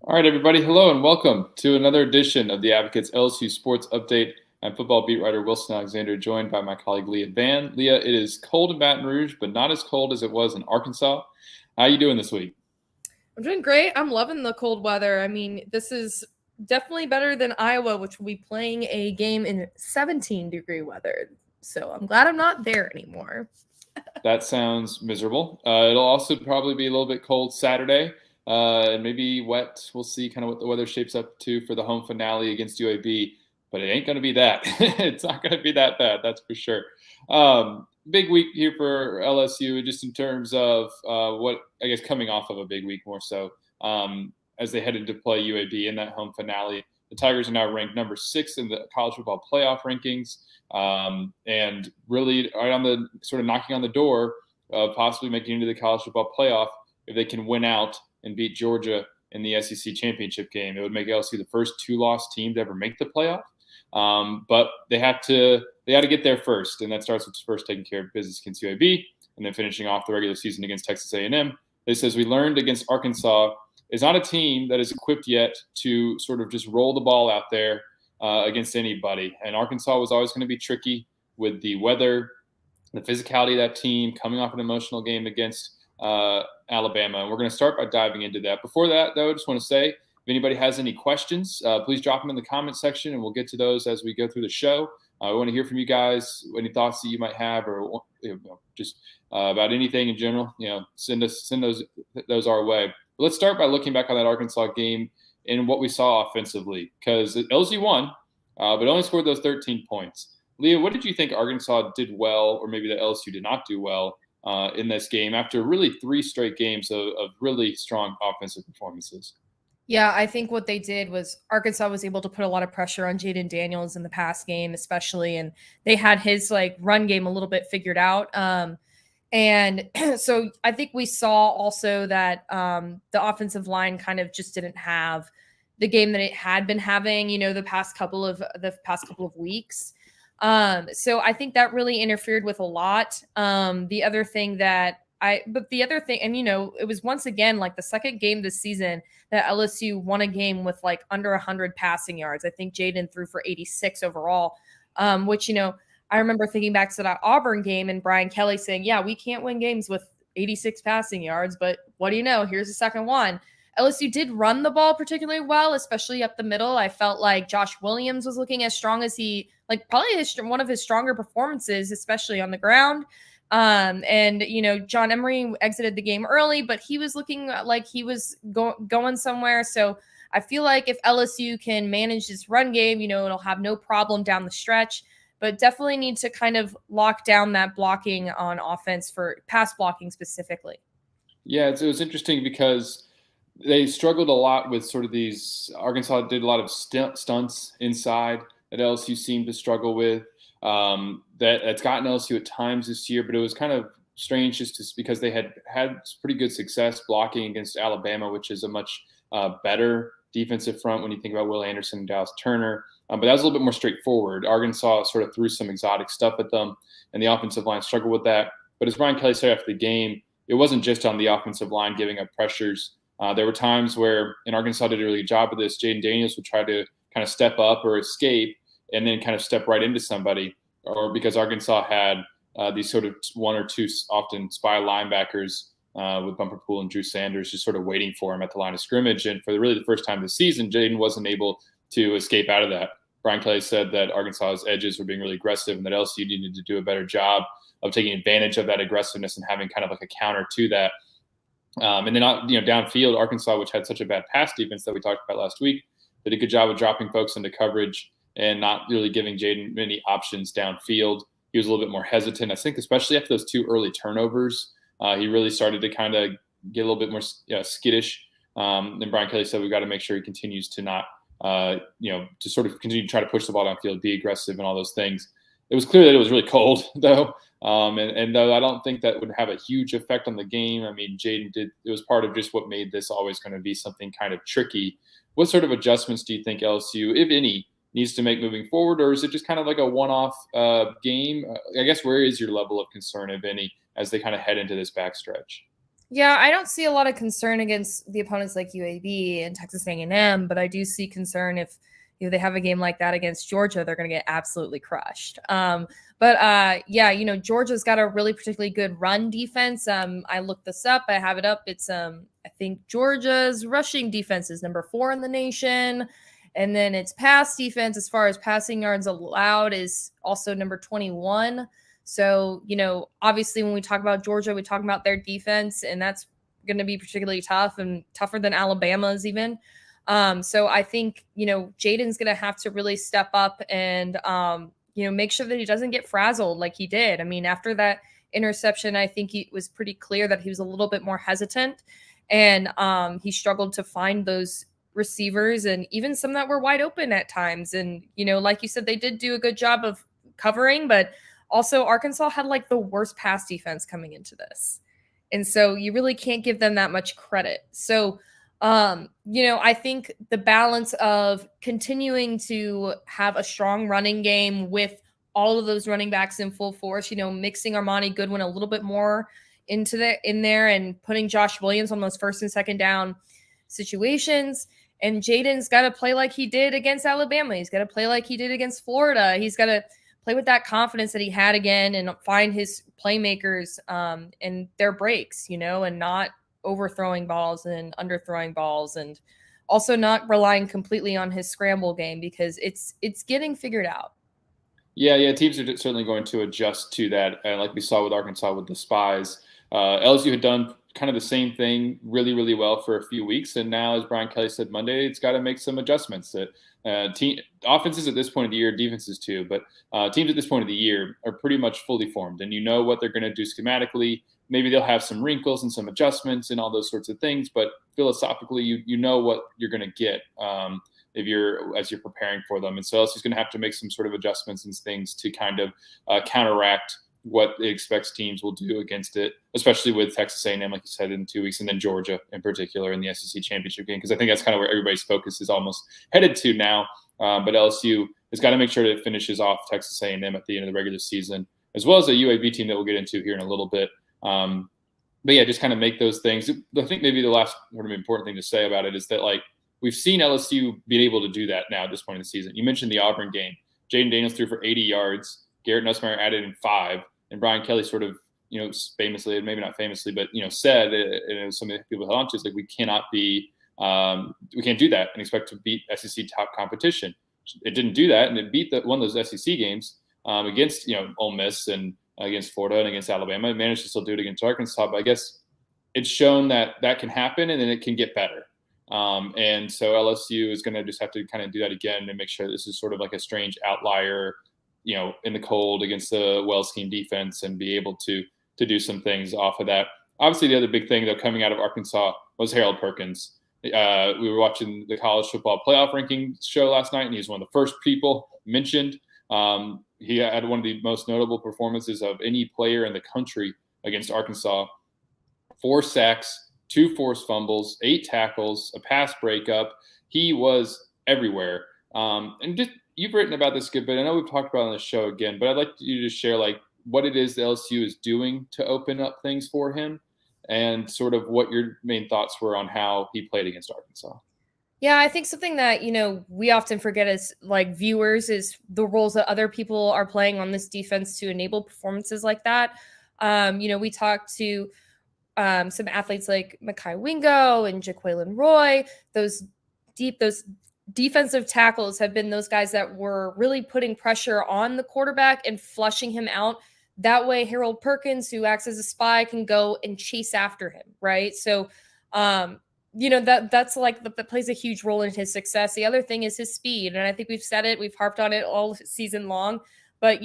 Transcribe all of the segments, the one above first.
All right, everybody. Hello and welcome to another edition of the Advocates LSU Sports Update. I'm football beat writer Wilson Alexander, joined by my colleague Leah Vann. Leah, it is cold in Baton Rouge, but not as cold as it was in Arkansas. How are you doing this week? I'm doing great. I'm loving the cold weather. I mean, this is definitely better than Iowa, which will be playing a game in 17-degree weather. So I'm glad I'm not there anymore. That sounds miserable. It'll also probably be a little bit cold Saturday and maybe wet. We'll see kind of what the weather shapes up to for the home finale against UAB, but it ain't going to be that. It's not going to be that bad, that's for sure. Big week here for LSU, just in terms of what I guess coming off of a big week more so as they headed to play UAB in that home finale. The Tigers are now ranked number 6 in the college football playoff rankings, and really right on the sort of knocking on the door of possibly making it into the college football playoff if they can win out and beat Georgia in the SEC championship game. It would make LSU the first 2-loss team to ever make the playoff. But they got to get there first, and that starts with first taking care of business against UAB and then finishing off the regular season against Texas A&M. They says we learned against Arkansas is not a team that is equipped yet to sort of just roll the ball out there against anybody. And Arkansas was always going to be tricky with the weather, the physicality of that team, coming off an emotional game against Alabama. And we're going to start by diving into that. Before that, though, I just want to say, if anybody has any questions, please drop them in the comment section, and we'll get to those as we go through the show. I want to hear from you guys, any thoughts that you might have, or just about anything in general. Send those our way. But let's start by looking back on that Arkansas game and what we saw offensively, because LSU won, but only scored those 13 points. Leah, what did you think Arkansas did well, or maybe that LSU did not do well in this game after really 3 straight games of really strong offensive performances? Yeah, I think what they did was Arkansas was able to put a lot of pressure on Jaden Daniels in the pass game, especially, and they had his run game a little bit figured out. And so I think we saw also that the offensive line kind of just didn't have the game that it had been having, the past couple of weeks. So I think that really interfered with a lot. The other thing, and it was once again the second game this season that LSU won a game with under 100 passing yards. I think Jaden threw for 86 overall, which I remember thinking back to that Auburn game and Brian Kelly saying, yeah, we can't win games with 86 passing yards, but what do you know? Here's the second one. LSU did run the ball particularly well, especially up the middle. I felt like Josh Williams was looking as strong as probably one of his stronger performances, especially on the ground. And John Emery exited the game early, but he was looking like he was going somewhere. So I feel like if LSU can manage this run game, it'll have no problem down the stretch, but definitely need to kind of lock down that blocking on offense for pass blocking specifically. Yeah, it was interesting because they struggled a lot with sort of these. Arkansas did a lot of stunts inside that LSU seemed to struggle with. That's gotten LSU at times this year, but it was kind of strange because they had pretty good success blocking against Alabama, which is a much better defensive front when you think about Will Anderson and Dallas Turner. But that was a little bit more straightforward. Arkansas sort of threw some exotic stuff at them, and the offensive line struggled with that. But as Brian Kelly said after the game, it wasn't just on the offensive line giving up pressures. There were times where, and Arkansas did a really good job of this, Jaden Daniels would try to kind of step up or escape and then kind of step right into somebody, or because Arkansas had these sort of 1 or 2 often spy linebackers with Bumper Pool and Drew Sanders just sort of waiting for him at the line of scrimmage. And for really the first time this season, Jaden wasn't able to escape out of that. Brian Kelly said that Arkansas's edges were being really aggressive and that LSU needed to do a better job of taking advantage of that aggressiveness and having kind of like a counter to that. And then, downfield, Arkansas, which had such a bad pass defense that we talked about last week, did a good job of dropping folks into coverage and not really giving Jaden many options downfield. He was a little bit more hesitant, I think, especially after those 2 early turnovers. He really started to kind of get a little bit more skittish. And Brian Kelly said we've got to make sure he continues to not, to sort of continue to try to push the ball downfield, be aggressive, and all those things. It was clear that it was really cold, though. And though I don't think that would have a huge effect on the game, I mean, Jaden did. It was part of just what made this always going to be something kind of tricky. What sort of adjustments do you think LSU, if any, needs to make moving forward, or is it just kind of like a one-off game? I guess where is your level of concern, if any, as they kind of head into this backstretch? Yeah, I don't see a lot of concern against the opponents like UAB and Texas A&M, but I do see concern if they have a game like that against Georgia, they're going to get absolutely crushed. But yeah, Georgia's got a really particularly good run defense. I looked this up. I have it up. It's I think Georgia's rushing defense is number 4 in the nation, and then its pass defense, as far as passing yards allowed, is also number 21. So, obviously when we talk about Georgia, we talk about their defense, and that's going to be particularly tough and tougher than Alabama's even. So I think, Jaden's going to have to really step up and, make sure that he doesn't get frazzled like he did. I mean, after that interception, I think it was pretty clear that he was a little bit more hesitant, and he struggled to find those receivers and even some that were wide open at times. And, like you said, they did do a good job of covering, but also Arkansas had like the worst pass defense coming into this. And so you really can't give them that much credit. So, I think the balance of continuing to have a strong running game with all of those running backs in full force, mixing Armani Goodwin a little bit more in there and putting Josh Williams on those first and second down situations. And Jaden's got to play like he did against Alabama. He's got to play like he did against Florida. He's got to play with that confidence that he had again and find his playmakers and their breaks, and not overthrowing balls and underthrowing balls, and also not relying completely on his scramble game because it's getting figured out. Yeah, teams are certainly going to adjust to that, like we saw with Arkansas with the Spies. LSU had done kind of the same thing really, really well for a few weeks, and now, as Brian Kelly said Monday, it's got to make some adjustments. That offenses at this point of the year, defenses too, but teams at this point of the year are pretty much fully formed, and you know what they're going to do schematically. Maybe they'll have some wrinkles and some adjustments and all those sorts of things, but philosophically, you know what you're going to get. As you're preparing for them. And so LSU's going to have to make some sort of adjustments and things to kind of counteract what it expects teams will do against it, especially with Texas A&M, like you said, in 2 weeks, and then Georgia in particular in the SEC championship game, because I think that's kind of where everybody's focus is almost headed to now. But LSU has got to make sure that it finishes off Texas A&M at the end of the regular season, as well as a UAB team that we'll get into here in a little bit. But yeah, just kind of make those things. I think maybe the last sort of important thing to say about it is that, like, we've seen LSU be able to do that now at this point in the season. You mentioned the Auburn game. Jaden Daniels threw for 80 yards. Garrett Nussmeier added in 5. And Brian Kelly sort of, famously, maybe not famously, but, said, and it was something that people held on to, is like, we can't do that and expect to beat SEC top competition. It didn't do that, and it beat one of those SEC games against, Ole Miss and against Florida and against Alabama. It managed to still do it against Arkansas, but I guess it's shown that can happen and then it can get better. And so LSU is going to just have to kind of do that again and make sure this is sort of like a strange outlier, in the cold against the well-schemed defense, and be able to do some things off of that. Obviously, the other big thing, though, coming out of Arkansas was Harold Perkins. We were watching the college football playoff ranking show last night, and he was one of the first people mentioned. He had one of the most notable performances of any player in the country against Arkansas. 4 sacks, 2 forced fumbles, 8 tackles, a pass breakup. He was everywhere. And just, you've written about this a good bit. I know we've talked about it on the show again, but I'd like you to share like what it is the LSU is doing to open up things for him, and sort of what your main thoughts were on how he played against Arkansas. Yeah, I think something that, we often forget as like viewers is the roles that other people are playing on this defense to enable performances like that. We talked to some athletes like Mekhi Wingo and Jaqueline Roy. Those defensive tackles have been those guys that were really putting pressure on the quarterback and flushing him out. That way, Harold Perkins, who acts as a spy, can go and chase after him, right? So, that's like that plays a huge role in his success. The other thing is his speed, and I think we've said it, we've harped on it all season long. But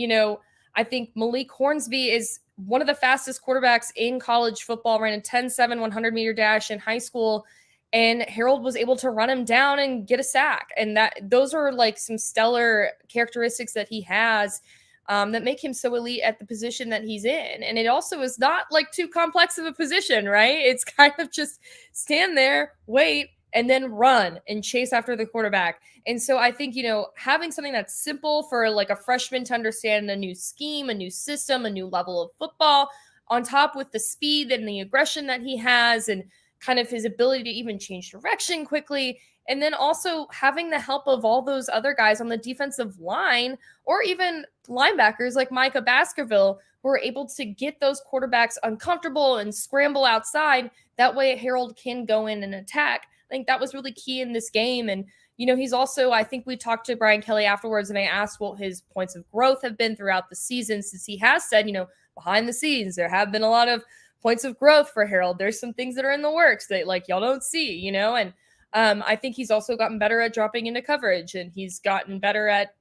I think Malik Hornsby is one of the fastest quarterbacks in college football, ran a 10-7 100-meter dash in high school, and Harold was able to run him down and get a sack. And those are like some stellar characteristics that he has that make him so elite at the position that he's in. And it also is not like too complex of a position, right? It's kind of just stand there, wait, and then run and chase after the quarterback. And so I think, having something that's simple for like a freshman to understand, a new scheme, a new system, a new level of football, on top with the speed and the aggression that he has and kind of his ability to even change direction quickly. And then also having the help of all those other guys on the defensive line or even linebackers like Micah Baskerville, who are able to get those quarterbacks uncomfortable and scramble outside. That way Harold can go in and attack. I think that was really key in this game. And, he's also, I think we talked to Brian Kelly afterwards and I asked what his points of growth have been throughout the season, since he has said, behind the scenes, there have been a lot of points of growth for Harold. There's some things that are in the works that like y'all don't see, and I think he's also gotten better at dropping into coverage, and he's gotten better at,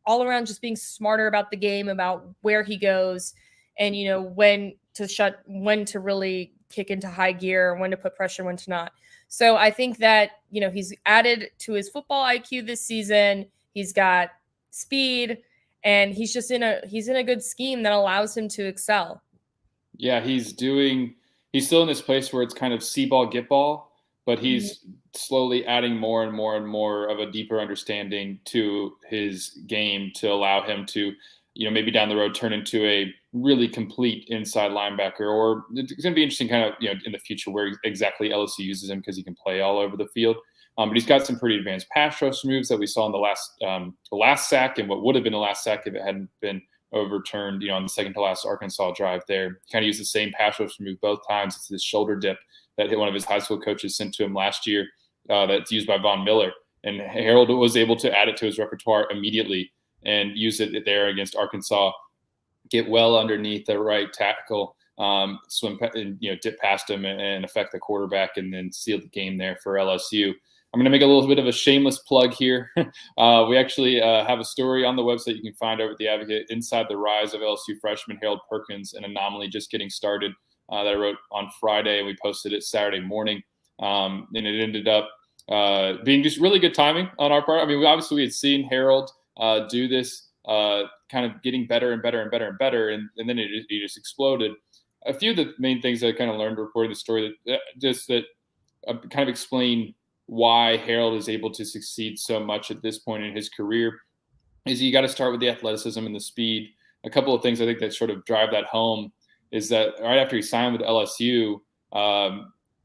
all around just being smarter about the game, about where he goes and, when to really kick into high gear, when to put pressure, when to not. So I think that, he's added to his football IQ this season. He's got speed and he's in a good scheme that allows him to excel. Yeah, he's still in this place where it's kind of see ball, get ball, but he's slowly adding more and more and more of a deeper understanding to his game to allow him to, maybe down the road turn into a really complete inside linebacker. Or it's going to be interesting kind of, in the future where exactly LSU uses him, because he can play all over the field. But he's got some pretty advanced pass rush moves that we saw in the last sack, and what would have been the last sack if it hadn't been overturned, on the second to last Arkansas drive there. He kind of used the same pass rush move both times. It's this shoulder dip that one of his high school coaches sent to him last year, that's used by Von Miller. And Harold was able to add it to his repertoire immediately and use it there against Arkansas, get well underneath the right tackle, swim, and, dip past him and affect the quarterback, and then seal the game there for LSU. I'm going to make a little bit of a shameless plug here. We actually have a story on the website you can find over at The Advocate, Inside the Rise of LSU Freshman Harold Perkins, an anomaly just getting started, that I wrote on Friday. We posted it Saturday morning, and it ended up being just really good timing on our part. I mean, we had seen Harold do this, kind of getting better and better and better and better, and then he just exploded. A few of the main things I kind of learned reporting the story that kind of explain why Harold is able to succeed so much at this point in his career is you got to start with the athleticism and the speed. A couple of things I think that sort of drive that home is that right after he signed with LSU,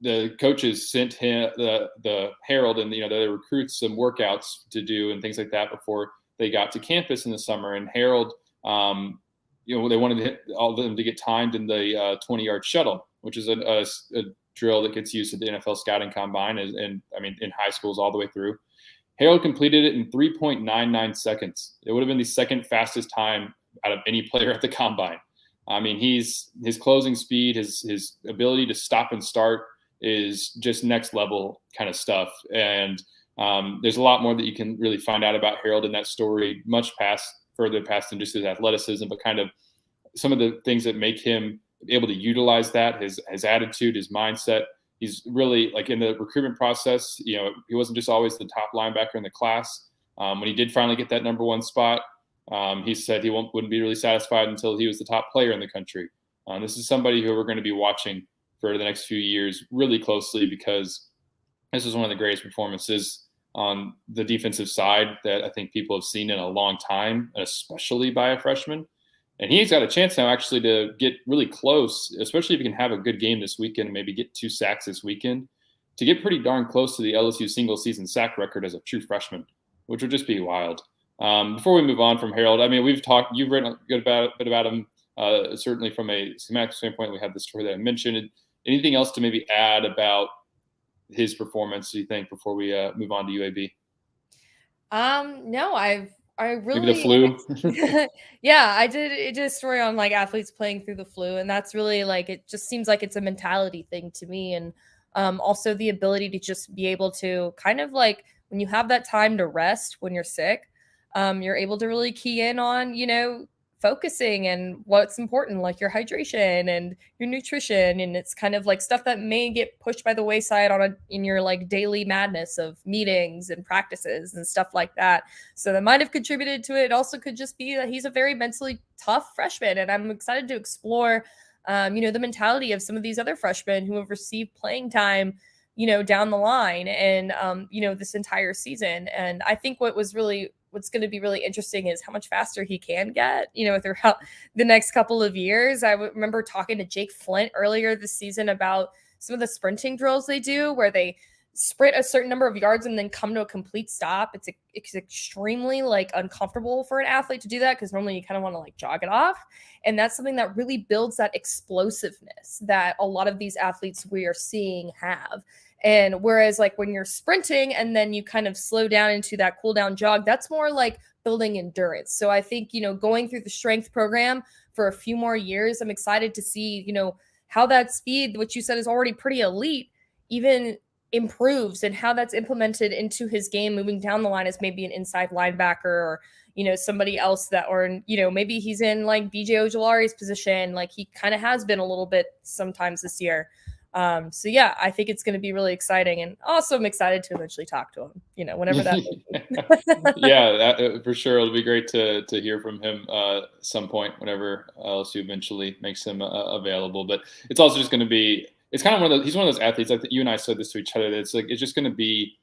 the coaches sent him the Harold and the recruits some workouts to do and things like that before they got to campus in the summer. And Harold, they wanted all of them to get timed in the 20-yard shuttle, which is a drill that gets used at the NFL scouting combine, and in high schools all the way through. Harold completed it in 3.99 seconds. It would have been the second fastest time out of any player at the combine. His closing speed, his ability to stop and start is just next level kind of stuff. And there's a lot more that you can really find out about Harold in that story, further past than just his athleticism, but kind of some of the things that make him able to utilize that, his attitude, his mindset. He's really, like, in the recruitment process, he wasn't just always the top linebacker in the class. When he did finally get that number one spot, he said he wouldn't be really satisfied until he was the top player in the country. This is somebody who we're going to be watching for the next few years really closely, because this is one of the greatest performances on the defensive side that I think people have seen in a long time, especially by a freshman. And he's got a chance now actually to get really close, especially if he can have a good game this weekend and maybe get 2 sacks this weekend, to get pretty darn close to the LSU single season sack record as a true freshman, which would just be wild. Before we move on from Harold, you've written a good bit about him, certainly from a schematic standpoint. We have the story that I mentioned. Anything else to maybe add about his performance, do you think, before we move on to UAB? No, I really, maybe the flu. Yeah, I did a story on like athletes playing through the flu, and that's really like, it just seems like it's a mentality thing to me. And also the ability to just be able to kind of like, when you have that time to rest when you're sick, you're able to really key in on, focusing and what's important, like your hydration and your nutrition. And it's kind of like stuff that may get pushed by the wayside in your like daily madness of meetings and practices and stuff like that. So that might have contributed to it. It also could just be that he's a very mentally tough freshman. And I'm excited to explore, the mentality of some of these other freshmen who have received playing time, down the line and, this entire season. And I think what was really what's going to be really interesting is how much faster he can get, throughout the next couple of years. I remember talking to Jake Flint earlier this season about some of the sprinting drills they do where they sprint a certain number of yards and then come to a complete stop. It's extremely like uncomfortable for an athlete to do that because normally you kind of want to like jog it off. And that's something that really builds that explosiveness that a lot of these athletes we are seeing have. And whereas like when you're sprinting and then you kind of slow down into that cool down jog, that's more like building endurance. So I think, going through the strength program for a few more years, I'm excited to see, how that speed, which you said is already pretty elite, even improves and how that's implemented into his game moving down the line as maybe an inside linebacker or, somebody else that, or, maybe he's in like BJ Ojolari's position. Like he kind of has been a little bit sometimes this year. So yeah, I think it's going to be really exciting, and also I'm excited to eventually talk to him, whenever that. Yeah, for sure. It'll be great to hear from him some point whenever LSU eventually makes him available. But it's also just going to be, it's kind of he's one of those athletes. I think you and I said this to each other. That it's just going to be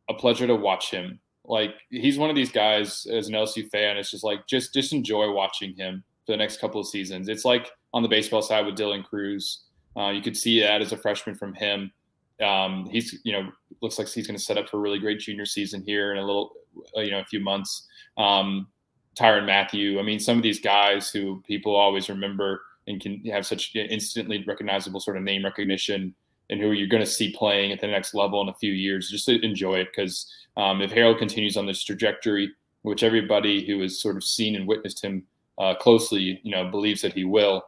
a pleasure to watch him. Like he's one of these guys as an LSU fan. It's just like, just enjoy watching him for the next couple of seasons. It's like on the baseball side with Dylan Cruz. You could see that as a freshman from him. He's, looks like he's going to set up for a really great junior season here in a few months. Tyrann Mathieu. I mean, some of these guys who people always remember and can have such instantly recognizable sort of name recognition, and who you're going to see playing at the next level in a few years. Just to enjoy it, because if Harold continues on this trajectory, which everybody who has sort of seen and witnessed him closely, believes that he will.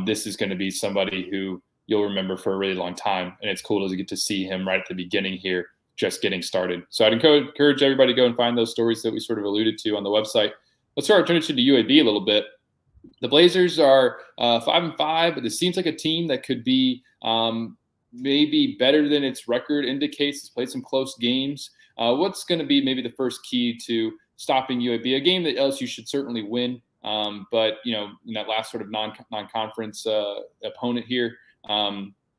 This is going to be somebody who you'll remember for a really long time. And it's cool to get to see him right at the beginning here, just getting started. So I'd encourage everybody to go and find those stories that we sort of alluded to on the website. Let's start our attention to UAB a little bit. The Blazers are 5-5, but it seems like a team that could be maybe better than its record indicates. It's played some close games. What's going to be maybe the first key to stopping UAB? A game that LSU should certainly win. But in that last sort of non-conference opponent here,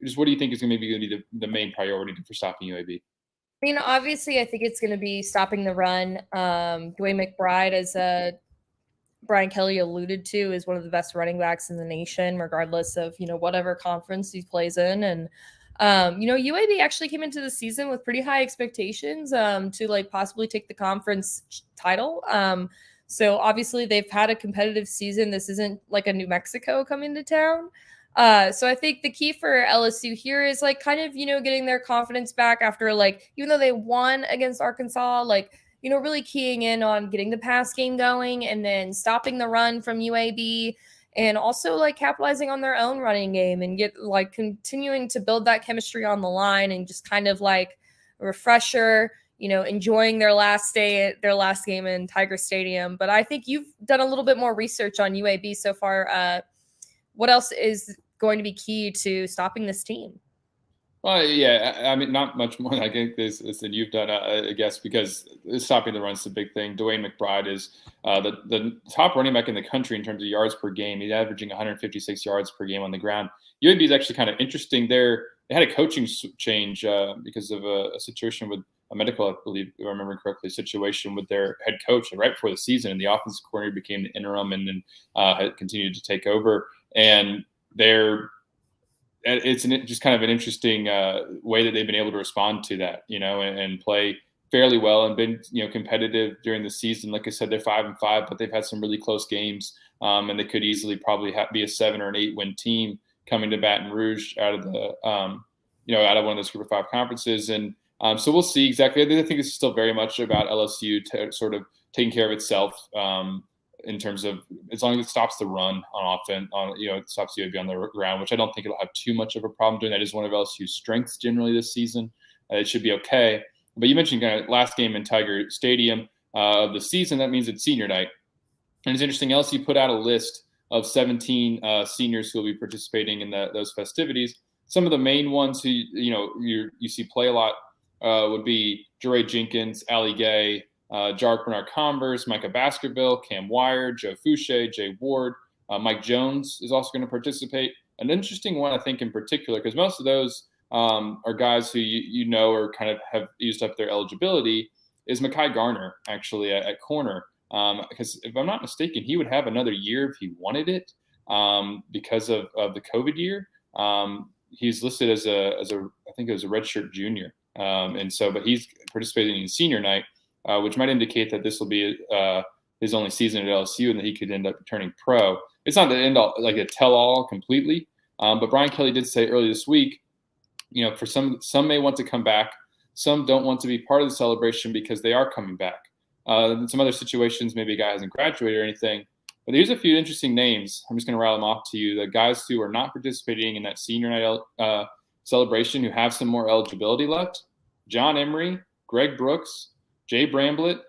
just what do you think is going to be the main priority for stopping UAB? I mean, obviously, I think it's going to be stopping the run. Dwayne McBride, as Brian Kelly alluded to, is one of the best running backs in the nation, regardless of whatever conference he plays in. And UAB actually came into the season with pretty high expectations to like possibly take the conference title. So obviously they've had a competitive season. This isn't like a New Mexico coming to town. So I think the key for LSU here is like kind of, getting their confidence back after like, even though they won against Arkansas, like, really keying in on getting the pass game going and then stopping the run from UAB, and also like capitalizing on their own running game and get like continuing to build that chemistry on the line and just kind of like a refresher, enjoying their last game in Tiger Stadium. But I think you've done a little bit more research on UAB so far. What else is going to be key to stopping this team? Well, yeah, I mean, not much more, I think, than you've done, I guess, because stopping the run is the big thing. Dwayne McBride is the top running back in the country in terms of yards per game. He's averaging 156 yards per game on the ground. UAB is actually kind of interesting there. They had a coaching change because of a situation with a medical, I believe, if I remember correctly, situation with their head coach right before the season, and the offensive coordinator became the interim and then had continued to take over. And it's just kind of an interesting way that they've been able to respond to that, and play fairly well and been, competitive during the season. Like I said, they're 5-5, but they've had some really close games, and they could easily probably be a 7 or an 8 win team coming to Baton Rouge out of the, out of one of those Group of 5 conferences. And so we'll see exactly. I think it's still very much about LSU sort of taking care of itself. In terms of, as long as it stops the run on offense, it stops UAB on the ground, which I don't think it'll have too much of a problem doing. That is one of LSU's strengths generally this season. It should be okay. But you mentioned kind of last game in Tiger Stadium of the season. That means it's senior night. And it's interesting, LSU put out a list of 17 seniors who will be participating in those festivities. Some of the main ones who you see play a lot would be Jeray Jenkins, Allie Gay, Jarek Bernard-Converse, Micah Baskerville, Cam Wire, Joe Fouché, Jay Ward. Mike Jones is also going to participate. An interesting one, I think, in particular, because most of those are guys who or kind of have used up their eligibility. is Mekhi Garner, actually, at corner. Because if I'm not mistaken, he would have another year if he wanted it, because of the COVID year. He's listed as I think it was a redshirt junior. But he's participating in senior night, which might indicate that this will be his only season at LSU and that he could end up turning pro. It's not the end all, like a tell all completely. But Brian Kelly did say earlier this week, for some may want to come back. Some don't want to be part of the celebration because they are coming back. In some other situations, maybe a guy hasn't graduated or anything. But here's a few interesting names. I'm just going to rattle them off to you. The guys who are not participating in that senior night celebration, who have some more eligibility left: John Emery, Greg Brooks, Jay Bramblett,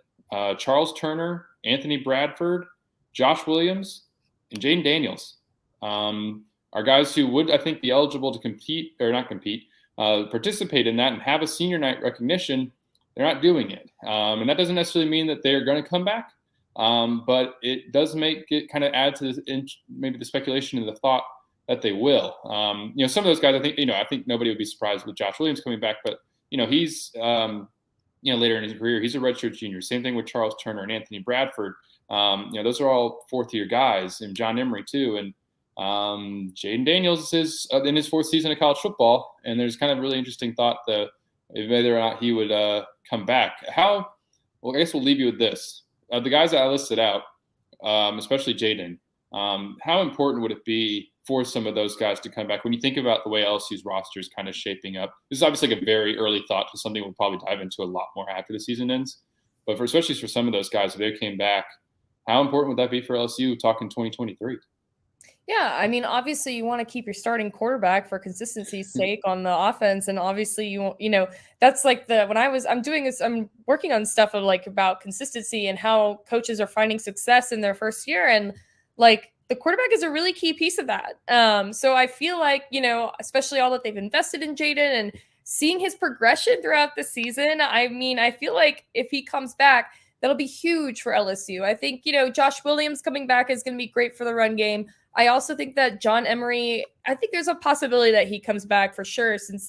Charles Turner, Anthony Bradford, Josh Williams, and Jaden Daniels. Are guys who would, I think, be eligible to compete or not compete, participate in that and have a senior night recognition. They're not doing it. And that doesn't necessarily mean that they're going to come back. But it does make it kind of add to maybe the speculation and the thought that they will. Some of those guys, I think nobody would be surprised with Josh Williams coming back, but he's, later in his career, he's a redshirt junior. Same thing with Charles Turner and Anthony Bradford. Those are all fourth-year guys, and John Emery too. And Jaden Daniels is in his fourth season of college football, and there's kind of a really interesting thought that whether or not he would come back. I guess we'll leave you with this. The guys that I listed out, especially Jaden, how important would it be for some of those guys to come back when you think about the way LSU's roster is kind of shaping up? This is obviously like a very early thought to something we'll probably dive into a lot more after the season ends. But especially for some of those guys, if they came back, how important would that be for LSU talking 2023? Yeah, I mean, obviously you want to keep your starting quarterback for consistency's sake on the offense, and obviously that's like I'm working on stuff of like about consistency and how coaches are finding success in their first year, and like the quarterback is a really key piece of that. So I feel like especially all that they've invested in Jaden and seeing his progression throughout the season. I mean, I feel like if he comes back, that'll be huge for LSU. I think Josh Williams coming back is going to be great for the run game. I also think that John Emery, I think there's a possibility that he comes back for sure, since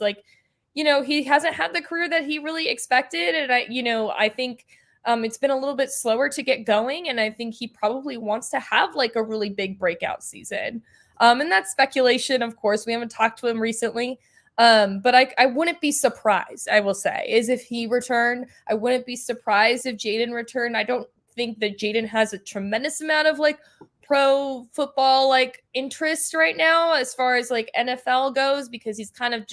he hasn't had the career that he really expected. And I think it's been a little bit slower to get going. And I think he probably wants to have like a really big breakout season. And that's speculation, of course. We haven't talked to him recently. But I wouldn't be surprised, I will say, is if he returned. I wouldn't be surprised if Jaden returned. I don't think that Jaden has a tremendous amount of like pro football interest right now as far as like NFL goes, because he's kind of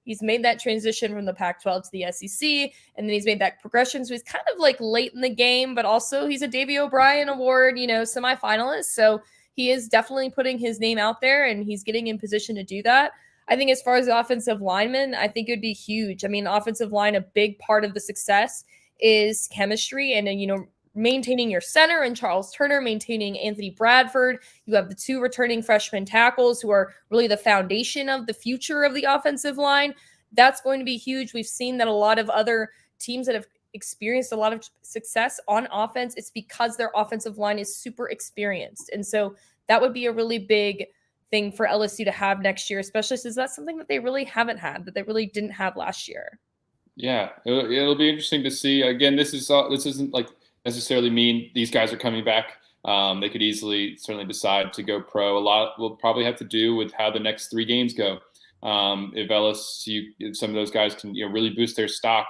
he's made that transition from the Pac-12 to the SEC, and then he's made that progression. So he's kind of like late in the game, but also he's a Davey O'Brien Award, semifinalist. So he is definitely putting his name out there, and he's getting in position to do that. I think as far as the offensive linemen, I think it would be huge. I mean, offensive line, a big part of the success is chemistry, and then, maintaining your center and Charles Turner, maintaining Anthony Bradford. You have the two returning freshman tackles who are really the foundation of the future of the offensive line. That's going to be huge. We've seen that a lot of other teams that have experienced a lot of success on offense, it's because their offensive line is super experienced. And so that would be a really big thing for LSU to have next year, especially since that's something that they really haven't had, that they really didn't have last year. Yeah, it'll be interesting to see. Again, this isn't like necessarily mean these guys are coming back. They could certainly decide to go pro. A lot will probably have to do with how the next 3 games go. If LSU, some of those guys can really boost their stock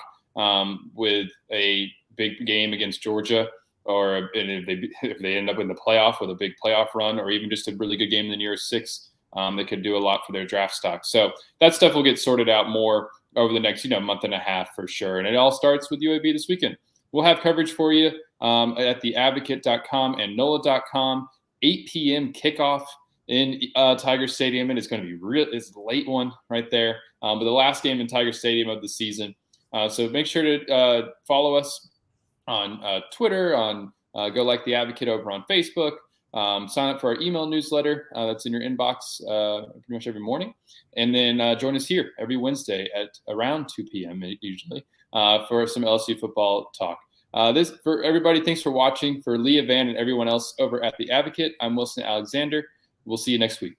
with a big game against Georgia, or if they end up in the playoff with a big playoff run, or even just a really good game in the near 6, they could do a lot for their draft stock. So that stuff will get sorted out more over the next month and a half for sure. And it all starts with UAB this weekend. We'll have coverage for you at theadvocate.com and NOLA.com. 8 p.m. kickoff in Tiger Stadium, and it's going to be it's a late one right there, but the last game in Tiger Stadium of the season. So make sure to follow us on Twitter, go like The Advocate over on Facebook. Sign up for our email newsletter that's in your inbox pretty much every morning. And then join us here every Wednesday at around 2 p.m. usually for some LSU football talk. This for everybody. Thanks for watching. For Leah Vann and everyone else over at The Advocate, I'm Wilson Alexander. We'll see you next week.